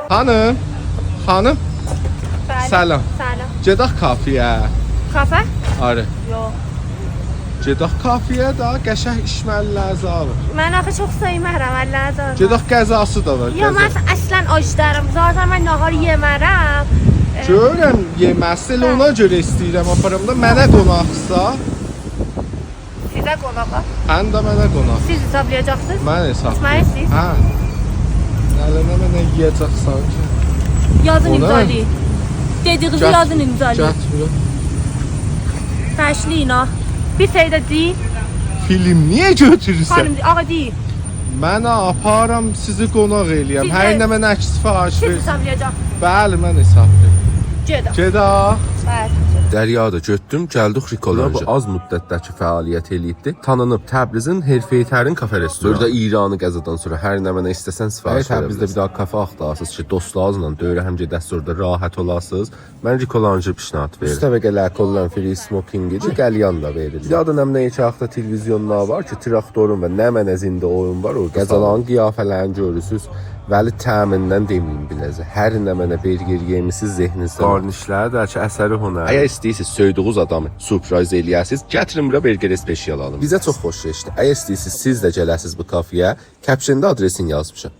Hanım. Hanım. Bəli. Salam. Salam. Gedək kafeyə. Kafe? Arı. Yox. Gedək kafeyə da qəşəng içməli zalım. Mən axı çox sevmərəm əlləzər. Gedək qəzası da var. Yox, mən əslən acdarım. Zaten mən nahar yemərəm. Görürəm yeməsi ona görə istəyirəm aparım da mənə qonaqsa, Sizə qonağa. həm də mənə qonaq. Siz hesablayacaqsınız? Mən hesab. İçməli siz? Hə. Mənə yeyəcəksən ki. Yazın Ona- imzalayın. Dediğinizi yazın imzalayın. Gətir. Bəşliyin ha. Bir şey də deyin. Film niyə götürürsən? Xanım, ağa deyin. Mənə aparam sizi qonaq eləyəm. Siz Hər də- nə mənə əks sifariş Siz ver. hesablayacaqsınız. Bəli, mən hesablayım. Gedək. Gedək. Bəli. Dərya da götdüm, gəldik Rikolanja. Az müddətdəki fəaliyyət eləyibdi. Tanınıb Təbrizin Herfeytərin kafe restoranı. Burada İranı qəzadan sonra hər nə mənə istəsən sifariş verə bilərsiniz. Təbrizdə bir daha kafe axtarsınız ki, dostlarınızla dövrə həm gedəsiz orada rahat olasınız. Mən Rikolanja pişnat verirəm. Üstə və gələ kollan free smoking idi, qəlyan da verilir. Ya da nə mənə iki hafta televizyonlar var ki, traktorun və nə mənə zində oyun var orada. Qəzaların qiyafələrini görürsüz. Vəli təmindən deməyim biləcə. Hər nə mənə berger yemisiz zehninizdə. Qarnişlər də ki, əsəri hünər. Əgər istəyirsiniz söydüğünüz adamı surprise eləyəsiniz, gətirin bura berger special alın. Bizə çox xoş keçdi. Əgər istəyirsiniz siz də gələsiniz bu kafeyə, captionda adresini yazmışam.